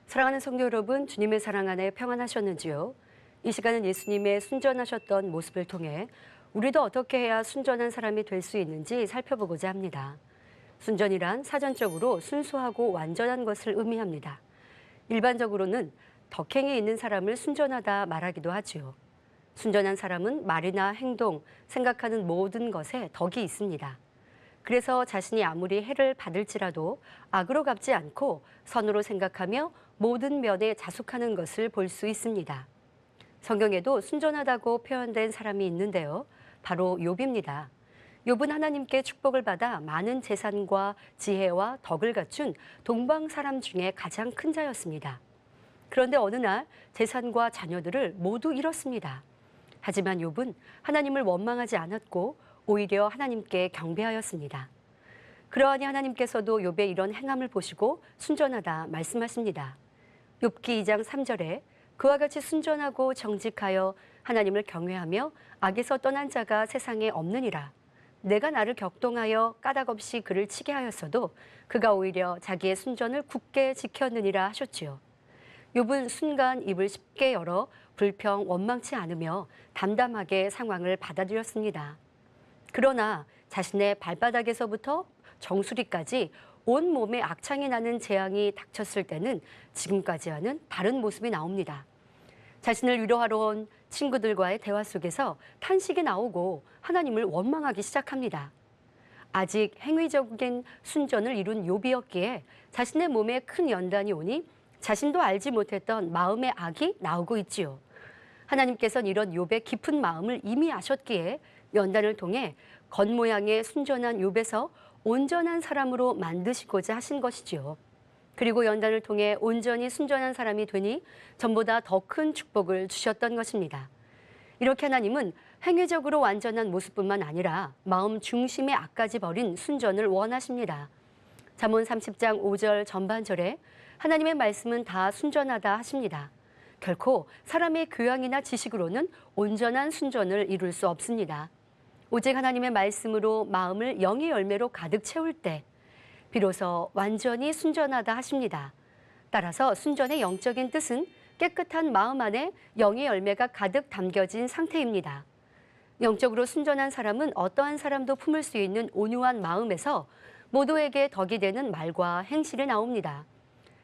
사랑하는 성도 여러분, 주님의 사랑 안에 평안하셨는지요? 이 시간은 예수님의 순전하셨던 모습을 통해 우리도 어떻게 해야 순전한 사람이 될 수 있는지 살펴보고자 합니다. 순전이란 사전적으로 순수하고 완전한 것을 의미합니다. 일반적으로는 덕행이 있는 사람을 순전하다 말하기도 하지요. 순전한 사람은 말이나 행동, 생각하는 모든 것에 덕이 있습니다. 그래서 자신이 아무리 해를 받을지라도 악으로 갚지 않고 선으로 생각하며 모든 면에 자숙하는 것을 볼 수 있습니다. 성경에도 순전하다고 표현된 사람이 있는데요. 바로 욥입니다. 욥은 하나님께 축복을 받아 많은 재산과 지혜와 덕을 갖춘 동방 사람 중에 가장 큰 자였습니다. 그런데 어느 날 재산과 자녀들을 모두 잃었습니다. 하지만 욥은 하나님을 원망하지 않았고 오히려 하나님께 경배하였습니다. 그러하니 하나님께서도 욥의 이런 행함을 보시고 순전하다 말씀하십니다. 욥기 2장 3절에 그와 같이 순전하고 정직하여 하나님을 경외하며 악에서 떠난 자가 세상에 없느니라. 내가 나를 격동하여 까닭없이 그를 치게 하였어도 그가 오히려 자기의 순전을 굳게 지켰느니라 하셨지요. 욥은 순간 입을 쉽게 열어 불평 원망치 않으며 담담하게 상황을 받아들였습니다. 그러나 자신의 발바닥에서부터 정수리까지 온 몸에 악창이 나는 재앙이 닥쳤을 때는 지금까지와는 다른 모습이 나옵니다. 자신을 위로하러 온 친구들과의 대화 속에서 탄식이 나오고 하나님을 원망하기 시작합니다. 아직 행위적인 순전을 이룬 욥이었기에 자신의 몸에 큰 연단이 오니 자신도 알지 못했던 마음의 악이 나오고 있지요. 하나님께서는 이런 욥의 깊은 마음을 이미 아셨기에 연단을 통해 겉모양의 순전한 욥에서 온전한 사람으로 만드시고자 하신 것이지요. 그리고 연단을 통해 온전히 순전한 사람이 되니 전보다 더 큰 축복을 주셨던 것입니다. 이렇게 하나님은 행위적으로 완전한 모습뿐만 아니라 마음 중심의 악까지 버린 순전을 원하십니다. 잠언 30장 5절 전반절에 하나님의 말씀은 다 순전하다 하십니다. 결코 사람의 교양이나 지식으로는 온전한 순전을 이룰 수 없습니다. 오직 하나님의 말씀으로 마음을 영의 열매로 가득 채울 때 비로소 완전히 순전하다 하십니다. 따라서 순전의 영적인 뜻은 깨끗한 마음 안에 영의 열매가 가득 담겨진 상태입니다. 영적으로 순전한 사람은 어떠한 사람도 품을 수 있는 온유한 마음에서 모두에게 덕이 되는 말과 행실이 나옵니다.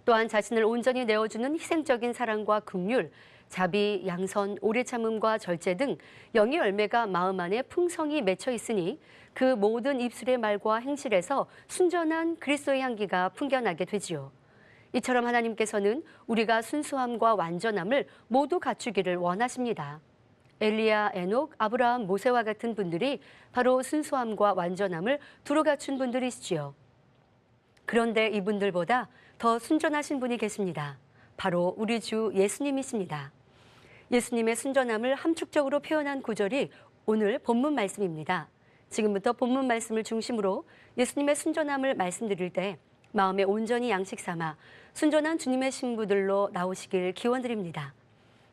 또한 자신을 온전히 내어주는 희생적인 사랑과 긍휼, 자비, 양선, 오래 참음과 절제 등 영의 열매가 마음 안에 풍성히 맺혀 있으니 그 모든 입술의 말과 행실에서 순전한 그리스도의 향기가 풍겨나게 되지요. 이처럼 하나님께서는 우리가 순수함과 완전함을 모두 갖추기를 원하십니다. 엘리야, 에녹, 아브라함, 모세와 같은 분들이 바로 순수함과 완전함을 두루 갖춘 분들이시지요. 그런데 이분들보다 더 순전하신 분이 계십니다. 바로 우리 주 예수님이십니다. 예수님의 순전함을 함축적으로 표현한 구절이 오늘 본문 말씀입니다. 지금부터 본문 말씀을 중심으로 예수님의 순전함을 말씀드릴 때 마음에 온전히 양식 삼아 순전한 주님의 신부들로 나오시길 기원드립니다.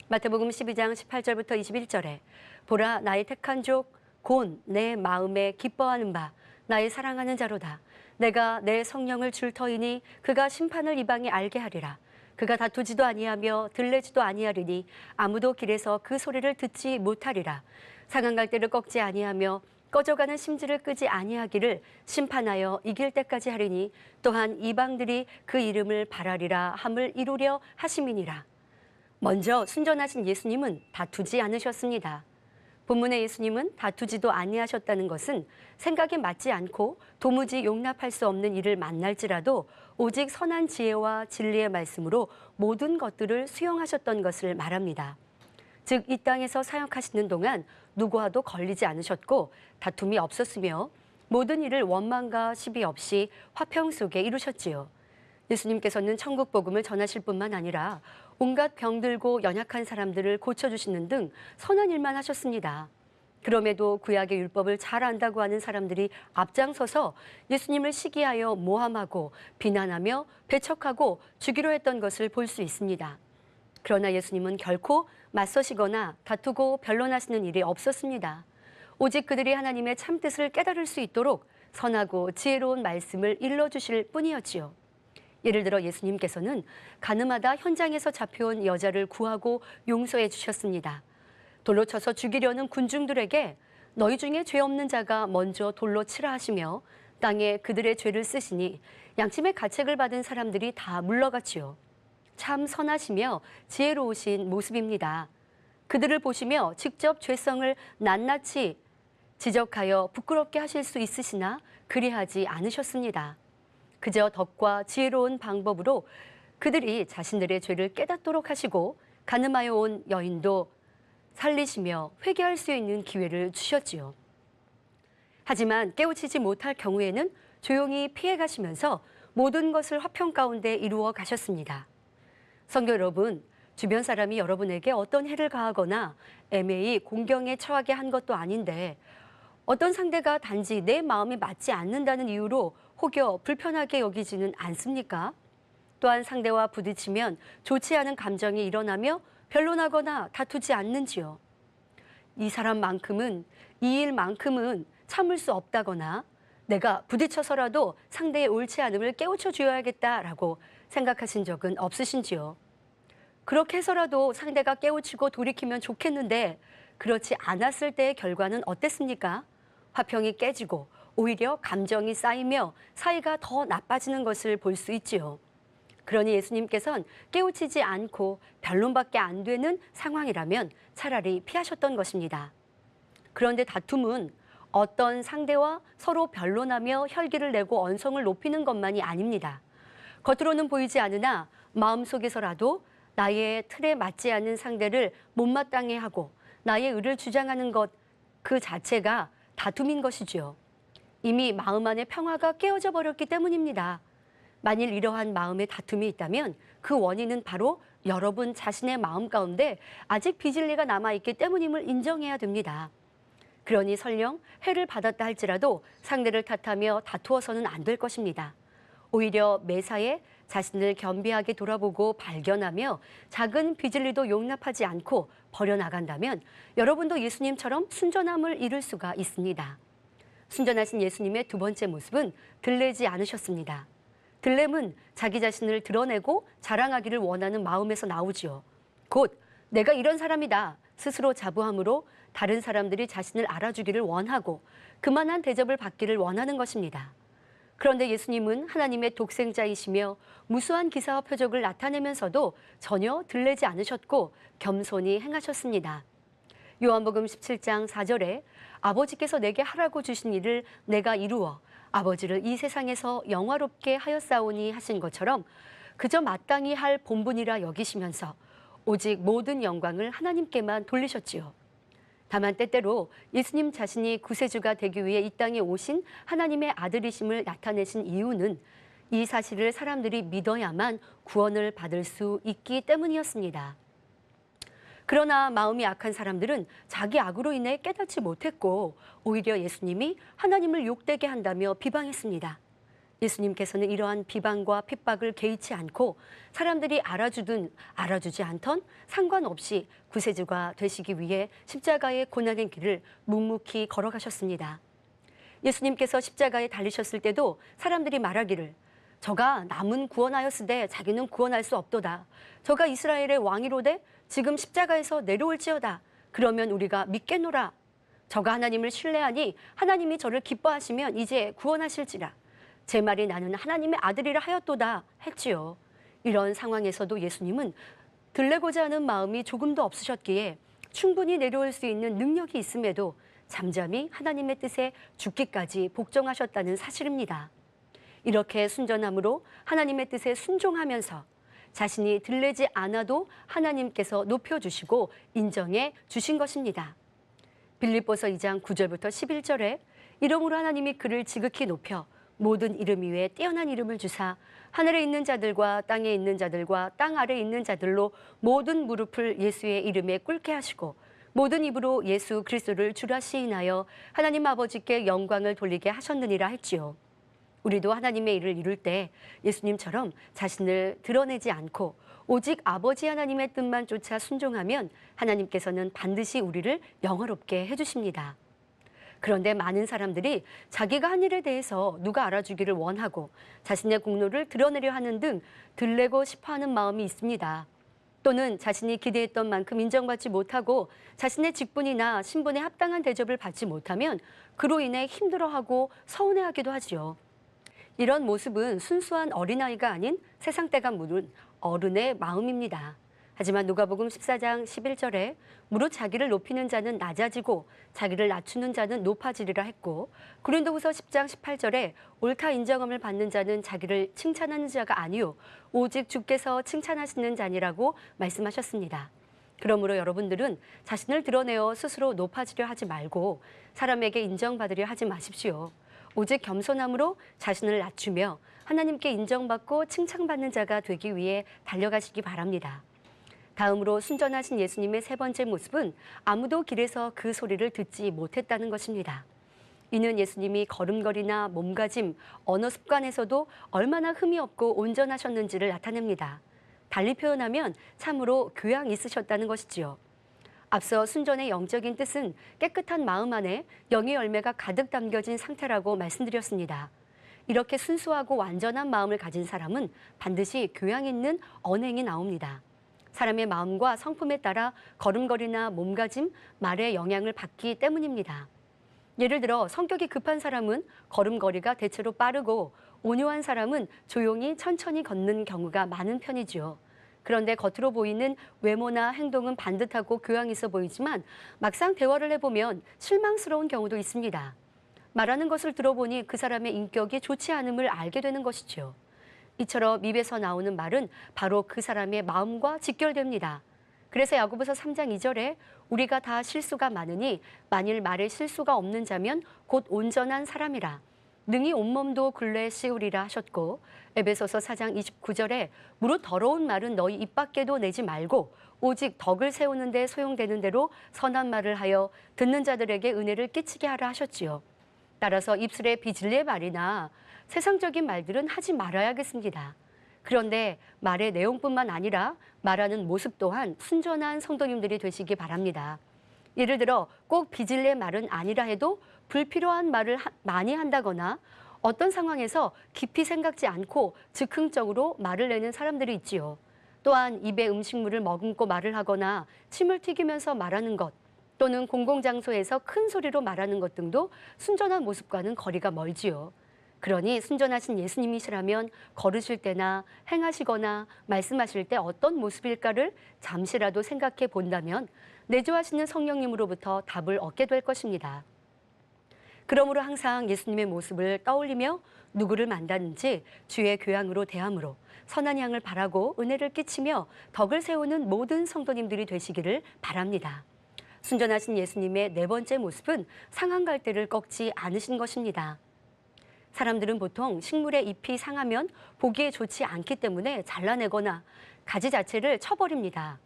마태복음 12장 18절부터 21절에 보라 나의 택한 족 곧 내 마음에 기뻐하는 바 나의 사랑하는 자로다. 내가 내 성령을 줄 터이니 그가 심판을 이방에 알게 하리라. 그가 다투지도 아니하며 들레지도 아니하리니 아무도 길에서 그 소리를 듣지 못하리라. 상한 갈대를 꺾지 아니하며 꺼져가는 심지를 끄지 아니하기를 심판하여 이길 때까지 하리니 또한 이방들이 그 이름을 바라리라 함을 이루려 하심이니라. 먼저 순전하신 예수님은 다투지 않으셨습니다. 본문의 예수님은 다투지도 아니하셨다는 것은 생각에 맞지 않고 도무지 용납할 수 없는 일을 만날지라도 오직 선한 지혜와 진리의 말씀으로 모든 것들을 수용하셨던 것을 말합니다. 즉, 이 땅에서 사역하시는 동안 누구와도 걸리지 않으셨고 다툼이 없었으며 모든 일을 원망과 시비 없이 화평 속에 이루셨지요. 예수님께서는 천국 복음을 전하실 뿐만 아니라 온갖 병들고 연약한 사람들을 고쳐주시는 등 선한 일만 하셨습니다. 그럼에도 구약의 율법을 잘 안다고 하는 사람들이 앞장서서 예수님을 시기하여 모함하고 비난하며 배척하고 죽이려 했던 것을 볼 수 있습니다. 그러나 예수님은 결코 맞서시거나 다투고 변론하시는 일이 없었습니다. 오직 그들이 하나님의 참뜻을 깨달을 수 있도록 선하고 지혜로운 말씀을 일러주실 뿐이었지요. 예를 들어 예수님께서는 가늠하다 현장에서 잡혀온 여자를 구하고 용서해 주셨습니다. 돌로 쳐서 죽이려는 군중들에게 너희 중에 죄 없는 자가 먼저 돌로 치라 하시며 땅에 그들의 죄를 쓰시니 양심의 가책을 받은 사람들이 다 물러갔지요. 참 선하시며 지혜로우신 모습입니다. 그들을 보시며 직접 죄성을 낱낱이 지적하여 부끄럽게 하실 수 있으시나 그리하지 않으셨습니다. 그저 덕과 지혜로운 방법으로 그들이 자신들의 죄를 깨닫도록 하시고 가늠하여 온 여인도 살리시며 회개할 수 있는 기회를 주셨지요. 하지만 깨우치지 못할 경우에는 조용히 피해가시면서 모든 것을 화평 가운데 이루어 가셨습니다. 성도 여러분, 주변 사람이 여러분에게 어떤 해를 가하거나 애매히 공경에 처하게 한 것도 아닌데 어떤 상대가 단지 내 마음이 맞지 않는다는 이유로 혹여 불편하게 여기지는 않습니까? 또한 상대와 부딪히면 좋지 않은 감정이 일어나며 변론하거나 다투지 않는지요. 이 사람만큼은, 이 일만큼은 참을 수 없다거나 내가 부딪혀서라도 상대의 옳지 않음을 깨우쳐 줘야겠다라고 생각하신 적은 없으신지요? 그렇게 해서라도 상대가 깨우치고 돌이키면 좋겠는데 그렇지 않았을 때의 결과는 어땠습니까? 화평이 깨지고 오히려 감정이 쌓이며 사이가 더 나빠지는 것을 볼 수 있지요. 그러니 예수님께서는 깨우치지 않고 변론밖에 안 되는 상황이라면 차라리 피하셨던 것입니다. 그런데 다툼은 어떤 상대와 서로 변론하며 혈기를 내고 언성을 높이는 것만이 아닙니다. 겉으로는 보이지 않으나 마음속에서라도 나의 틀에 맞지 않는 상대를 못마땅해 하고 나의 의를 주장하는 것 그 자체가 다툼인 것이지요. 이미 마음 안의 평화가 깨어져 버렸기 때문입니다. 만일 이러한 마음의 다툼이 있다면 그 원인은 바로 여러분 자신의 마음 가운데 아직 비진리가 남아있기 때문임을 인정해야 됩니다. 그러니 설령 해를 받았다 할지라도 상대를 탓하며 다투어서는 안 될 것입니다. 오히려 매사에 자신을 겸비하게 돌아보고 발견하며 작은 비진리도 용납하지 않고 버려나간다면 여러분도 예수님처럼 순전함을 이룰 수가 있습니다. 순전하신 예수님의 두 번째 모습은 들레지 않으셨습니다. 들램은 자기 자신을 드러내고 자랑하기를 원하는 마음에서 나오지요. 곧 내가 이런 사람이다 스스로 자부함으로 다른 사람들이 자신을 알아주기를 원하고 그만한 대접을 받기를 원하는 것입니다. 그런데 예수님은 하나님의 독생자이시며 무수한 기사와 표적을 나타내면서도 전혀 들레지 않으셨고 겸손히 행하셨습니다. 요한복음 17장 4절에 아버지께서 내게 하라고 주신 일을 내가 이루어 아버지를 이 세상에서 영화롭게 하였사오니 하신 것처럼 그저 마땅히 할 본분이라 여기시면서 오직 모든 영광을 하나님께만 돌리셨지요. 다만 때때로 예수님 자신이 구세주가 되기 위해 이 땅에 오신 하나님의 아들이심을 나타내신 이유는 이 사실을 사람들이 믿어야만 구원을 받을 수 있기 때문이었습니다. 그러나 마음이 악한 사람들은 자기 악으로 인해 깨닫지 못했고 오히려 예수님이 하나님을 욕되게 한다며 비방했습니다. 예수님께서는 이러한 비방과 핍박을 개의치 않고 사람들이 알아주든 알아주지 않던 상관없이 구세주가 되시기 위해 십자가의 고난의 길을 묵묵히 걸어가셨습니다. 예수님께서 십자가에 달리셨을 때도 사람들이 말하기를 저가 남은 구원하였으되 자기는 구원할 수 없도다. 저가 이스라엘의 왕이로되 지금 십자가에서 내려올지어다. 그러면 우리가 믿겠노라. 저가 하나님을 신뢰하니 하나님이 저를 기뻐하시면 이제 구원하실지라. 제 말이 나는 하나님의 아들이라 하였도다 했지요. 이런 상황에서도 예수님은 들레고자 하는 마음이 조금도 없으셨기에 충분히 내려올 수 있는 능력이 있음에도 잠잠히 하나님의 뜻에 죽기까지 복종하셨다는 사실입니다. 이렇게 순전함으로 하나님의 뜻에 순종하면서 자신이 들레지 않아도 하나님께서 높여주시고 인정해 주신 것입니다. 빌립보서 2장 9절부터 11절에 이러므로 하나님이 그를 지극히 높여 모든 이름 위에 뛰어난 이름을 주사 하늘에 있는 자들과 땅에 있는 자들과 땅 아래에 있는 자들로 모든 무릎을 예수의 이름에 꿇게 하시고 모든 입으로 예수 그리스도를 주라 시인하여 하나님 아버지께 영광을 돌리게 하셨느니라 했지요. 우리도 하나님의 일을 이룰 때 예수님처럼 자신을 드러내지 않고 오직 아버지 하나님의 뜻만 쫓아 순종하면 하나님께서는 반드시 우리를 영화롭게 해주십니다. 그런데 많은 사람들이 자기가 한 일에 대해서 누가 알아주기를 원하고 자신의 공로를 드러내려 하는 등 들레고 싶어하는 마음이 있습니다. 또는 자신이 기대했던 만큼 인정받지 못하고 자신의 직분이나 신분에 합당한 대접을 받지 못하면 그로 인해 힘들어하고 서운해하기도 하지요. 이런 모습은 순수한 어린아이가 아닌 세상 때가 묻은 어른의 마음입니다. 하지만 누가복음 14장 11절에 무릇 자기를 높이는 자는 낮아지고 자기를 낮추는 자는 높아지리라 했고, 고린도후서 10장 18절에 옳다 인정함을 받는 자는 자기를 칭찬하는 자가 아니요 오직 주께서 칭찬하시는 자니라고 말씀하셨습니다. 그러므로 여러분들은 자신을 드러내어 스스로 높아지려 하지 말고 사람에게 인정받으려 하지 마십시오. 오직 겸손함으로 자신을 낮추며 하나님께 인정받고 칭찬받는 자가 되기 위해 달려가시기 바랍니다. 다음으로 순전하신 예수님의 세 번째 모습은 아무도 길에서 그 소리를 듣지 못했다는 것입니다. 이는 예수님이 걸음걸이나 몸가짐, 언어 습관에서도 얼마나 흠이 없고 온전하셨는지를 나타냅니다. 달리 표현하면 참으로 교양 있으셨다는 것이지요. 앞서 순전의 영적인 뜻은 깨끗한 마음 안에 영의 열매가 가득 담겨진 상태라고 말씀드렸습니다. 이렇게 순수하고 완전한 마음을 가진 사람은 반드시 교양 있는 언행이 나옵니다. 사람의 마음과 성품에 따라 걸음걸이나 몸가짐, 말의 영향을 받기 때문입니다. 예를 들어 성격이 급한 사람은 걸음걸이가 대체로 빠르고 온유한 사람은 조용히 천천히 걷는 경우가 많은 편이지요. 그런데 겉으로 보이는 외모나 행동은 반듯하고 교양 있어 보이지만 막상 대화를 해보면 실망스러운 경우도 있습니다. 말하는 것을 들어보니 그 사람의 인격이 좋지 않음을 알게 되는 것이죠. 이처럼 입에서 나오는 말은 바로 그 사람의 마음과 직결됩니다. 그래서 야고보서 3장 2절에 우리가 다 실수가 많으니 만일 말에 실수가 없는 자면 곧 온전한 사람이라. 능히 온몸도 근래에 씌우리라 하셨고, 에베소서 4장 29절에 무릇 더러운 말은 너희 입 밖에도 내지 말고 오직 덕을 세우는 데 소용되는 대로 선한 말을 하여 듣는 자들에게 은혜를 끼치게 하라 하셨지요. 따라서 입술에 비진리의 말이나 세상적인 말들은 하지 말아야겠습니다. 그런데 말의 내용뿐만 아니라 말하는 모습 또한 순전한 성도님들이 되시기 바랍니다. 예를 들어 꼭 비질레 말은 아니라 해도 불필요한 말을 많이 한다거나 어떤 상황에서 깊이 생각지 않고 즉흥적으로 말을 내는 사람들이 있지요. 또한 입에 음식물을 머금고 말을 하거나 침을 튀기면서 말하는 것, 또는 공공장소에서 큰 소리로 말하는 것 등도 순전한 모습과는 거리가 멀지요. 그러니 순전하신 예수님이시라면 걸으실 때나 행하시거나 말씀하실 때 어떤 모습일까를 잠시라도 생각해 본다면 내주하시는 성령님으로부터 답을 얻게 될 것입니다. 그러므로 항상 예수님의 모습을 떠올리며 누구를 만나는지 주의 교양으로 대함으로 선한 향을 바라고 은혜를 끼치며 덕을 세우는 모든 성도님들이 되시기를 바랍니다. 순전하신 예수님의 네 번째 모습은 상한 갈대를 꺾지 않으신 것입니다. 사람들은 보통 식물의 잎이 상하면 보기에 좋지 않기 때문에 잘라내거나 가지 자체를 쳐버립니다.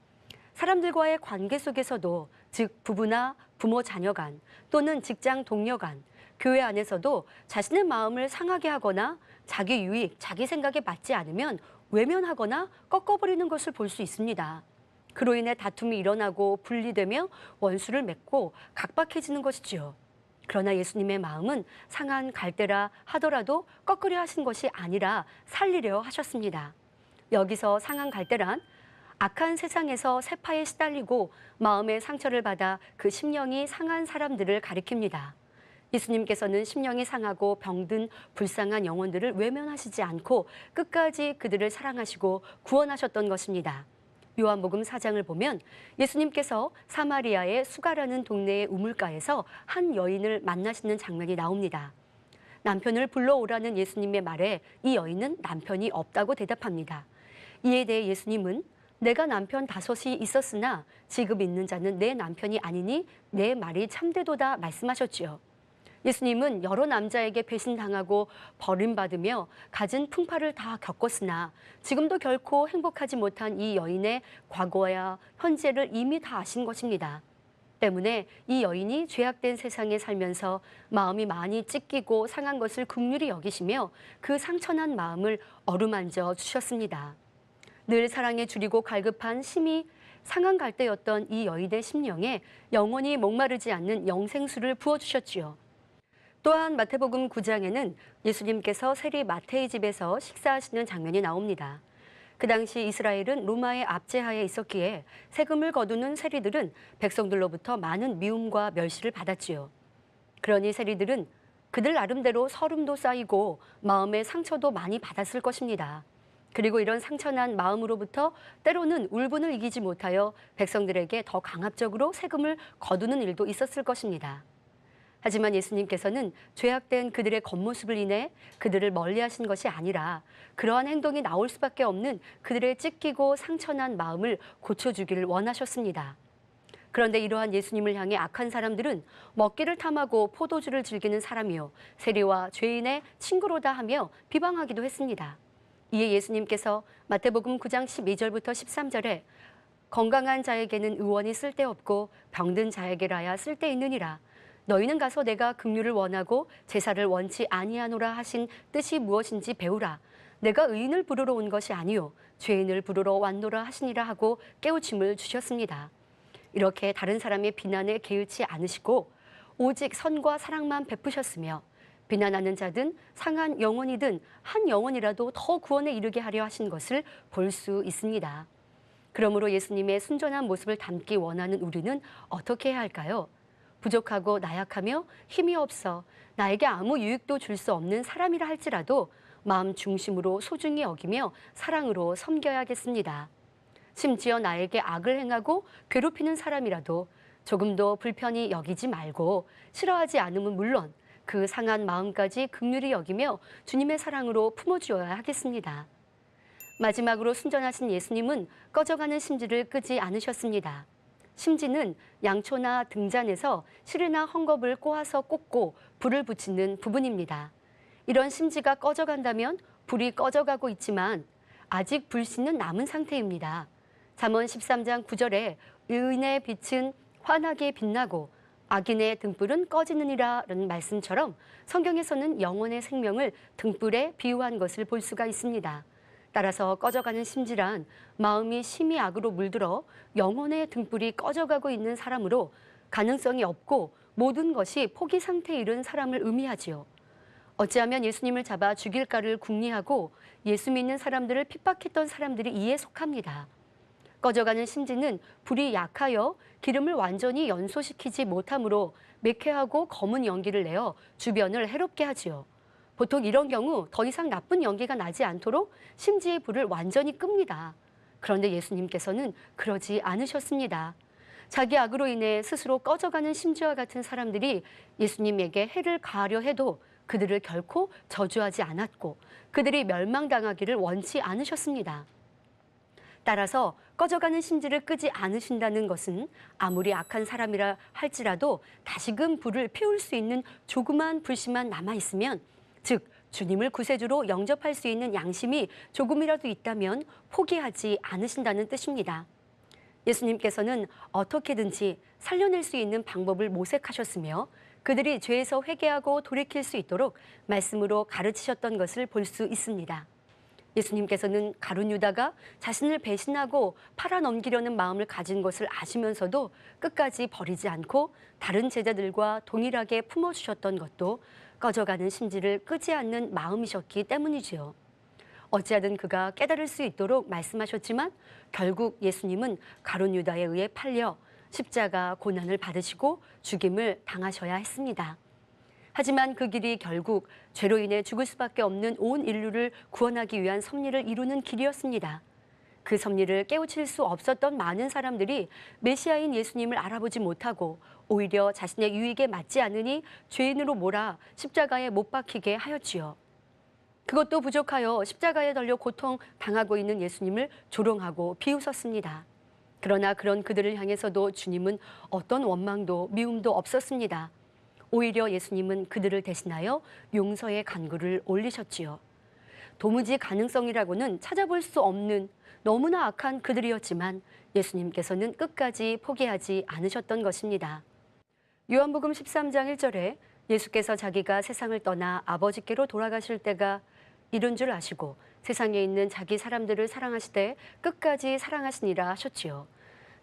사람들과의 관계 속에서도, 즉 부부나 부모 자녀 간 또는 직장 동료 간, 교회 안에서도 자신의 마음을 상하게 하거나 자기 유익, 자기 생각에 맞지 않으면 외면하거나 꺾어버리는 것을 볼 수 있습니다. 그로 인해 다툼이 일어나고 분리되며 원수를 맺고 각박해지는 것이지요. 그러나 예수님의 마음은 상한 갈대라 하더라도 꺾으려 하신 것이 아니라 살리려 하셨습니다. 여기서 상한 갈대란 악한 세상에서 세파에 시달리고 마음의 상처를 받아 그 심령이 상한 사람들을 가리킵니다. 예수님께서는 심령이 상하고 병든 불쌍한 영혼들을 외면하시지 않고 끝까지 그들을 사랑하시고 구원하셨던 것입니다. 요한복음 4장을 보면 예수님께서 사마리아의 수가라는 동네의 우물가에서 한 여인을 만나시는 장면이 나옵니다. 남편을 불러오라는 예수님의 말에 이 여인은 남편이 없다고 대답합니다. 이에 대해 예수님은 내가 남편 5이 있었으나 지금 있는 자는 내 남편이 아니니 내 말이 참되도다 말씀하셨지요. 예수님은 여러 남자에게 배신당하고 버림받으며 가진 풍파를 다 겪었으나 지금도 결코 행복하지 못한 이 여인의 과거와 현재를 이미 다 아신 것입니다. 때문에 이 여인이 죄악된 세상에 살면서 마음이 많이 찢기고 상한 것을 긍휼히 여기시며 그 상처난 마음을 어루만져 주셨습니다. 늘 사랑에 주리고 갈급한 심히 상한 갈대였던 이 여인의 심령에 영원히 목마르지 않는 영생수를 부어주셨지요. 또한 마태복음 9장에는 예수님께서 세리 마태의 집에서 식사하시는 장면이 나옵니다. 그 당시 이스라엘은 로마의 압제하에 있었기에 세금을 거두는 세리들은 백성들로부터 많은 미움과 멸시를 받았지요. 그러니 세리들은 그들 나름대로 서름도 쌓이고 마음의 상처도 많이 받았을 것입니다. 그리고 이런 상처난 마음으로부터 때로는 울분을 이기지 못하여 백성들에게 더 강압적으로 세금을 거두는 일도 있었을 것입니다. 하지만 예수님께서는 죄악된 그들의 겉모습을 인해 그들을 멀리하신 것이 아니라 그러한 행동이 나올 수밖에 없는 그들의 찢기고 상처난 마음을 고쳐주기를 원하셨습니다. 그런데 이러한 예수님을 향해 악한 사람들은 먹기를 탐하고 포도주를 즐기는 사람이요 세리와 죄인의 친구로다 하며 비방하기도 했습니다. 이에 예수님께서 마태복음 9장 12절부터 13절에 건강한 자에게는 의원이 쓸데없고 병든 자에게라야 쓸데있느니라. 너희는 가서 내가 긍휼을 원하고 제사를 원치 아니하노라 하신 뜻이 무엇인지 배우라. 내가 의인을 부르러 온 것이 아니요 죄인을 부르러 왔노라 하시니라 하고 깨우침을 주셨습니다. 이렇게 다른 사람의 비난에 게을치 않으시고 오직 선과 사랑만 베푸셨으며 비난하는 자든 상한 영혼이든 한 영혼이라도 더 구원에 이르게 하려 하신 것을 볼 수 있습니다. 그러므로 예수님의 순전한 모습을 담기 원하는 우리는 어떻게 해야 할까요? 부족하고 나약하며 힘이 없어 나에게 아무 유익도 줄 수 없는 사람이라 할지라도 마음 중심으로 소중히 여기며 사랑으로 섬겨야겠습니다. 심지어 나에게 악을 행하고 괴롭히는 사람이라도 조금도 불편히 여기지 말고 싫어하지 않으면 물론 그 상한 마음까지 긍휼히 여기며 주님의 사랑으로 품어주어야 하겠습니다. 마지막으로 순전하신 예수님은 꺼져가는 심지를 끄지 않으셨습니다. 심지는 양초나 등잔에서 실이나 헝겊을 꼬아서 꽂고 불을 붙이는 부분입니다. 이런 심지가 꺼져간다면 불이 꺼져가고 있지만 아직 불씨는 남은 상태입니다. 잠언 13장 9절에 의인의 빛은 환하게 빛나고 악인의 등불은 꺼지느니라는 말씀처럼 성경에서는 영혼의 생명을 등불에 비유한 것을 볼 수가 있습니다. 따라서 꺼져가는 심지란 마음이 심히 악으로 물들어 영혼의 등불이 꺼져가고 있는 사람으로 가능성이 없고 모든 것이 포기 상태에 이른 사람을 의미하지요. 어찌하면 예수님을 잡아 죽일까를 궁리하고 예수 믿는 사람들을 핍박했던 사람들이 이에 속합니다. 꺼져가는 심지는 불이 약하여 기름을 완전히 연소시키지 못하므로 매캐하고 검은 연기를 내어 주변을 해롭게 하지요. 보통 이런 경우 더 이상 나쁜 연기가 나지 않도록 심지의 불을 완전히 끕니다. 그런데 예수님께서는 그러지 않으셨습니다. 자기 악으로 인해 스스로 꺼져가는 심지와 같은 사람들이 예수님에게 해를 가하려 해도 그들을 결코 저주하지 않았고 그들이 멸망당하기를 원치 않으셨습니다. 따라서 꺼져가는 심지를 끄지 않으신다는 것은 아무리 악한 사람이라 할지라도 다시금 불을 피울 수 있는 조그만 불씨만 남아있으면 즉 주님을 구세주로 영접할 수 있는 양심이 조금이라도 있다면 포기하지 않으신다는 뜻입니다. 예수님께서는 어떻게든지 살려낼 수 있는 방법을 모색하셨으며 그들이 죄에서 회개하고 돌이킬 수 있도록 말씀으로 가르치셨던 것을 볼 수 있습니다. 예수님께서는 가룟 유다가 자신을 배신하고 팔아넘기려는 마음을 가진 것을 아시면서도 끝까지 버리지 않고 다른 제자들과 동일하게 품어주셨던 것도 꺼져가는 심지를 끄지 않는 마음이셨기 때문이지요. 어찌하든 그가 깨달을 수 있도록 말씀하셨지만 결국 예수님은 가룟 유다에 의해 팔려 십자가 고난을 받으시고 죽임을 당하셔야 했습니다. 하지만 그 길이 결국 죄로 인해 죽을 수밖에 없는 온 인류를 구원하기 위한 섭리를 이루는 길이었습니다. 그 섭리를 깨우칠 수 없었던 많은 사람들이 메시아인 예수님을 알아보지 못하고 오히려 자신의 유익에 맞지 않으니 죄인으로 몰아 십자가에 못 박히게 하였지요. 그것도 부족하여 십자가에 달려 고통 당하고 있는 예수님을 조롱하고 비웃었습니다. 그러나 그런 그들을 향해서도 주님은 어떤 원망도 미움도 없었습니다. 오히려 예수님은 그들을 대신하여 용서의 간구를 올리셨지요. 도무지 가능성이라고는 찾아볼 수 없는 너무나 악한 그들이었지만 예수님께서는 끝까지 포기하지 않으셨던 것입니다. 요한복음 13장 1절에 예수께서 자기가 세상을 떠나 아버지께로 돌아가실 때가 이른 줄 아시고 세상에 있는 자기 사람들을 사랑하시되 끝까지 사랑하시니라 하셨지요.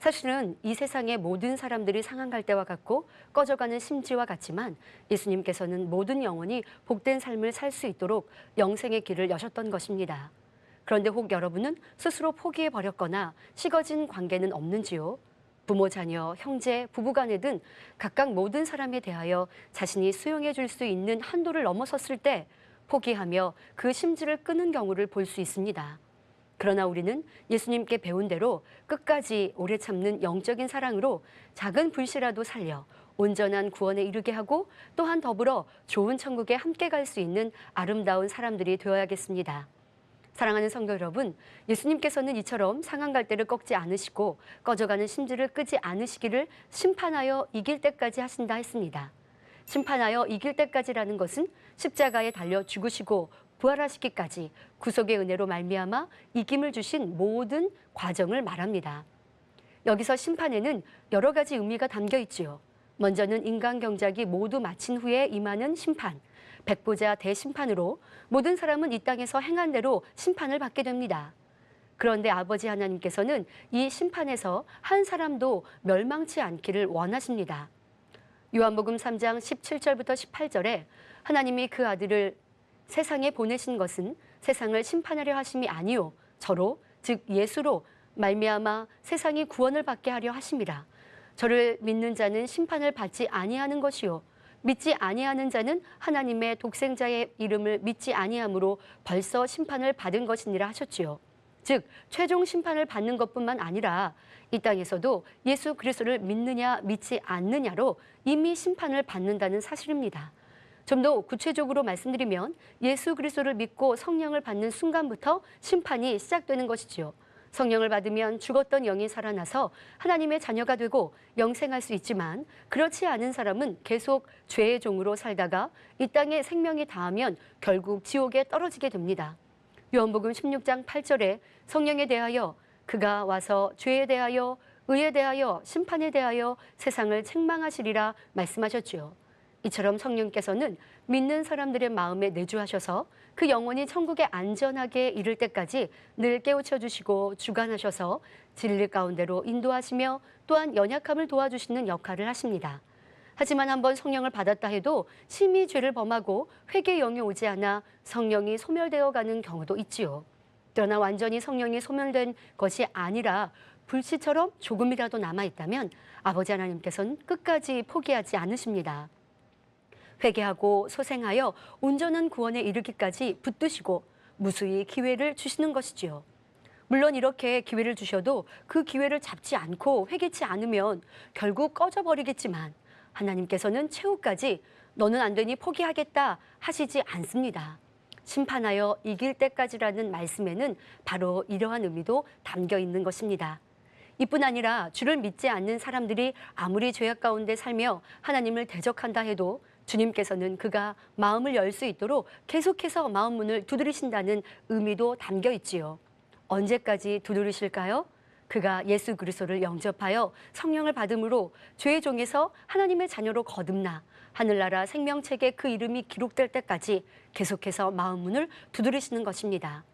사실은 이 세상의 모든 사람들이 상한 갈대와 같고 꺼져가는 심지와 같지만 예수님께서는 모든 영혼이 복된 삶을 살 수 있도록 영생의 길을 여셨던 것입니다. 그런데 혹 여러분은 스스로 포기해버렸거나 식어진 관계는 없는지요? 부모, 자녀, 형제, 부부간에든 각각 모든 사람에 대하여 자신이 수용해 줄 수 있는 한도를 넘어섰을 때 포기하며 그 심지를 끄는 경우를 볼 수 있습니다. 그러나 우리는 예수님께 배운 대로 끝까지 오래 참는 영적인 사랑으로 작은 불씨라도 살려 온전한 구원에 이르게 하고 또한 더불어 좋은 천국에 함께 갈 수 있는 아름다운 사람들이 되어야겠습니다. 사랑하는 성도 여러분, 예수님께서는 이처럼 상한 갈대를 꺾지 않으시고 꺼져가는 심지를 끄지 않으시기를 심판하여 이길 때까지 하신다 했습니다. 심판하여 이길 때까지라는 것은 십자가에 달려 죽으시고 부활하시기까지 구속의 은혜로 말미암아 이김을 주신 모든 과정을 말합니다. 여기서 심판에는 여러 가지 의미가 담겨 있지요. 먼저는 인간 경작이 모두 마친 후에 임하는 심판, 백보자 대심판으로 모든 사람은 이 땅에서 행한 대로 심판을 받게 됩니다. 그런데 아버지 하나님께서는 이 심판에서 한 사람도 멸망치 않기를 원하십니다. 요한복음 3장 17절부터 18절에 하나님이 그 아들을 세상에 보내신 것은 세상을 심판하려 하심이 아니요 저로 즉 예수로 말미암아 세상이 구원을 받게 하려 하심이라. 저를 믿는 자는 심판을 받지 아니하는 것이요 믿지 아니하는 자는 하나님의 독생자의 이름을 믿지 아니함으로 벌써 심판을 받은 것이니라 하셨지요. 즉 최종 심판을 받는 것뿐만 아니라 이 땅에서도 예수 그리스도를 믿느냐 믿지 않느냐로 이미 심판을 받는다는 사실입니다. 좀 더 구체적으로 말씀드리면 예수 그리스도를 믿고 성령을 받는 순간부터 심판이 시작되는 것이지요. 성령을 받으면 죽었던 영이 살아나서 하나님의 자녀가 되고 영생할 수 있지만 그렇지 않은 사람은 계속 죄의 종으로 살다가 이 땅에 생명이 닿으면 결국 지옥에 떨어지게 됩니다. 요한복음 16장 8절에 성령에 대하여 그가 와서 죄에 대하여 의에 대하여 심판에 대하여 세상을 책망하시리라 말씀하셨지요. 이처럼 성령께서는 믿는 사람들의 마음에 내주하셔서 그 영혼이 천국에 안전하게 이를 때까지 늘 깨우쳐 주시고 주관하셔서 진리 가운데로 인도하시며 또한 연약함을 도와주시는 역할을 하십니다. 하지만 한번 성령을 받았다 해도 심히 죄를 범하고 회개의 영이 오지 않아 성령이 소멸되어 가는 경우도 있지요. 그러나 완전히 성령이 소멸된 것이 아니라 불씨처럼 조금이라도 남아있다면 아버지 하나님께서는 끝까지 포기하지 않으십니다. 회개하고 소생하여 온전한 구원에 이르기까지 붙드시고 무수히 기회를 주시는 것이지요. 물론 이렇게 기회를 주셔도 그 기회를 잡지 않고 회개치 않으면 결국 꺼져버리겠지만 하나님께서는 최후까지 너는 안 되니 포기하겠다 하시지 않습니다. 심판하여 이길 때까지라는 말씀에는 바로 이러한 의미도 담겨 있는 것입니다. 이뿐 아니라 주를 믿지 않는 사람들이 아무리 죄악 가운데 살며 하나님을 대적한다 해도 주님께서는 그가 마음을 열 수 있도록 계속해서 마음 문을 두드리신다는 의미도 담겨 있지요. 언제까지 두드리실까요? 그가 예수 그리스도를 영접하여 성령을 받음으로 죄의 종에서 하나님의 자녀로 거듭나 하늘나라 생명책에 그 이름이 기록될 때까지 계속해서 마음 문을 두드리시는 것입니다.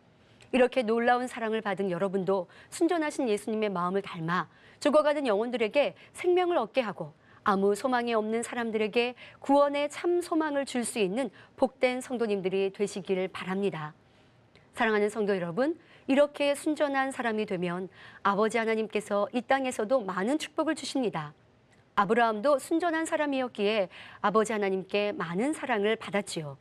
이렇게 놀라운 사랑을 받은 여러분도 순전하신 예수님의 마음을 닮아 죽어가는 영혼들에게 생명을 얻게 하고 아무 소망이 없는 사람들에게 구원의 참 소망을 줄 수 있는 복된 성도님들이 되시길 바랍니다. 사랑하는 성도 여러분, 이렇게 순전한 사람이 되면 아버지 하나님께서 이 땅에서도 많은 축복을 주십니다. 아브라함도 순전한 사람이었기에 아버지 하나님께 많은 사랑을 받았지요.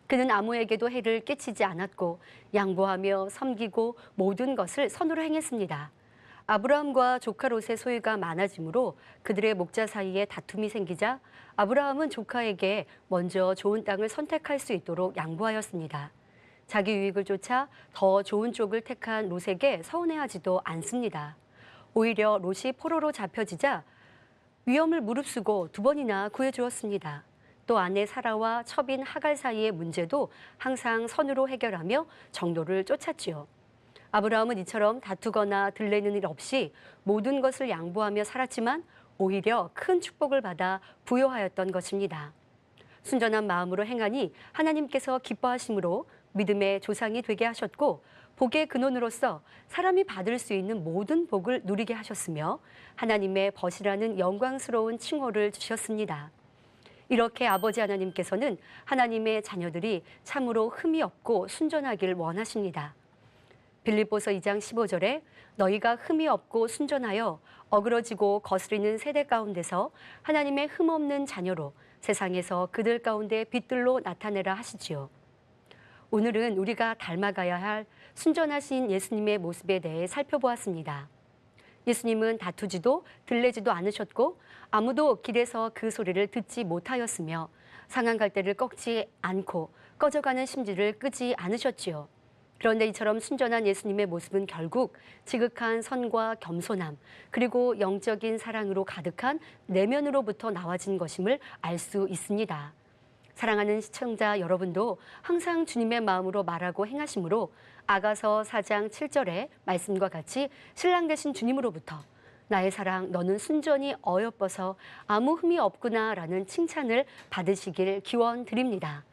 그는 아무에게도 해를 끼치지 않았고 양보하며 섬기고 모든 것을 선으로 행했습니다. 아브라함과 조카 롯의 소유가 많아지므로 그들의 목자 사이에 다툼이 생기자 아브라함은 조카에게 먼저 좋은 땅을 선택할 수 있도록 양보하였습니다. 자기 유익을 쫓아 더 좋은 쪽을 택한 롯에게 서운해하지도 않습니다. 오히려 롯이 포로로 잡혀지자 위험을 무릅쓰고 2번이나 구해주었습니다. 또 아내 사라와 첩인 하갈 사이의 문제도 항상 선으로 해결하며 정도를 쫓았지요. 아브라함은 이처럼 다투거나 들레는 일 없이 모든 것을 양보하며 살았지만 오히려 큰 축복을 받아 부요하였던 것입니다. 순전한 마음으로 행하니 하나님께서 기뻐하심으로 믿음의 조상이 되게 하셨고 복의 근원으로서 사람이 받을 수 있는 모든 복을 누리게 하셨으며 하나님의 벗이라는 영광스러운 칭호를 주셨습니다. 이렇게 아버지 하나님께서는 하나님의 자녀들이 참으로 흠이 없고 순전하길 원하십니다. 빌립보서 2장 15절에 너희가 흠이 없고 순전하여 어그러지고 거스리는 세대 가운데서 하나님의 흠 없는 자녀로 세상에서 그들 가운데 빛들로 나타내라 하시지요. 오늘은 우리가 닮아가야 할 순전하신 예수님의 모습에 대해 살펴보았습니다. 예수님은 다투지도 들레지도 않으셨고 아무도 길에서 그 소리를 듣지 못하였으며 상한 갈대를 꺾지 않고 꺼져가는 심지를 끄지 않으셨지요. 그런데 이처럼 순전한 예수님의 모습은 결국 지극한 선과 겸손함 그리고 영적인 사랑으로 가득한 내면으로부터 나와진 것임을 알 수 있습니다. 사랑하는 시청자 여러분도 항상 주님의 마음으로 말하고 행하심으로 아가서 4장 7절의 말씀과 같이 신랑 되신 주님으로부터 나의 사랑 너는 순전히 어여뻐서 아무 흠이 없구나라는 칭찬을 받으시길 기원드립니다.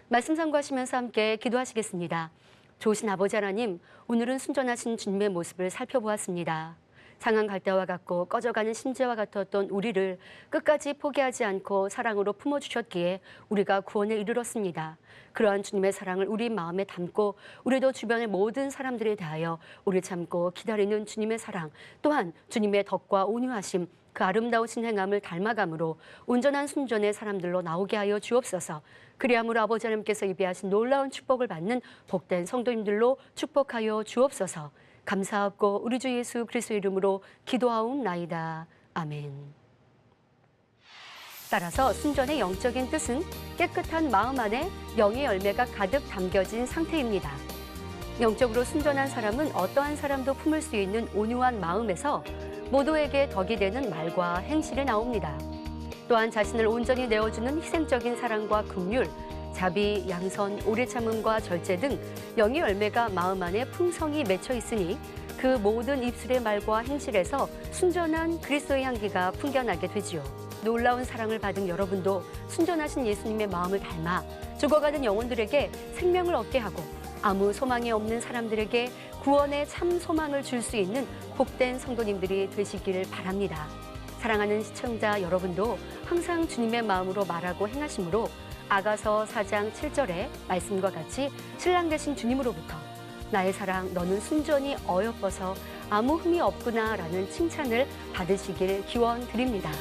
말씀 참고하시면서 함께 기도하시겠습니다. 좋으신 아버지 하나님, 오늘은 순전하신 주님의 모습을 살펴보았습니다. 상한 갈대와 같고 꺼져가는 심지와 같았던 우리를 끝까지 포기하지 않고 사랑으로 품어주셨기에 우리가 구원에 이르렀습니다. 그러한 주님의 사랑을 우리 마음에 담고 우리도 주변의 모든 사람들에 대하여 우리 참고 기다리는 주님의 사랑 또한 주님의 덕과 온유하심 그 아름다우신 행함을 닮아감으로 온전한 순전의 사람들로 나오게 하여 주옵소서. 그리함으로 아버지 하나님께서 예비하신 놀라운 축복을 받는 복된 성도님들로 축복하여 주옵소서. 감사하고 우리 주 예수 그리스도 이름으로 기도하옵나이다. 아멘. 따라서 순전의 영적인 뜻은 깨끗한 마음 안에 영의 열매가 가득 담겨진 상태입니다. 영적으로 순전한 사람은 어떠한 사람도 품을 수 있는 온유한 마음에서 모두에게 덕이 되는 말과 행실이 나옵니다. 또한 자신을 온전히 내어주는 희생적인 사랑과 긍휼, 자비, 양선, 오래 참음과 절제 등 영의 열매가 마음 안에 풍성히 맺혀 있으니 그 모든 입술의 말과 행실에서 순전한 그리스도의 향기가 풍겨나게 되지요. 놀라운 사랑을 받은 여러분도 순전하신 예수님의 마음을 닮아 죽어가는 영혼들에게 생명을 얻게 하고 아무 소망이 없는 사람들에게 구원의 참 소망을 줄 수 있는 복된 성도님들이 되시길 바랍니다. 사랑하는 시청자 여러분도 항상 주님의 마음으로 말하고 행하심으로 아가서 4장 7절의 말씀과 같이 신랑 되신 주님으로부터 나의 사랑 너는 순전히 어여뻐서 아무 흠이 없구나 라는 칭찬을 받으시길 기원드립니다.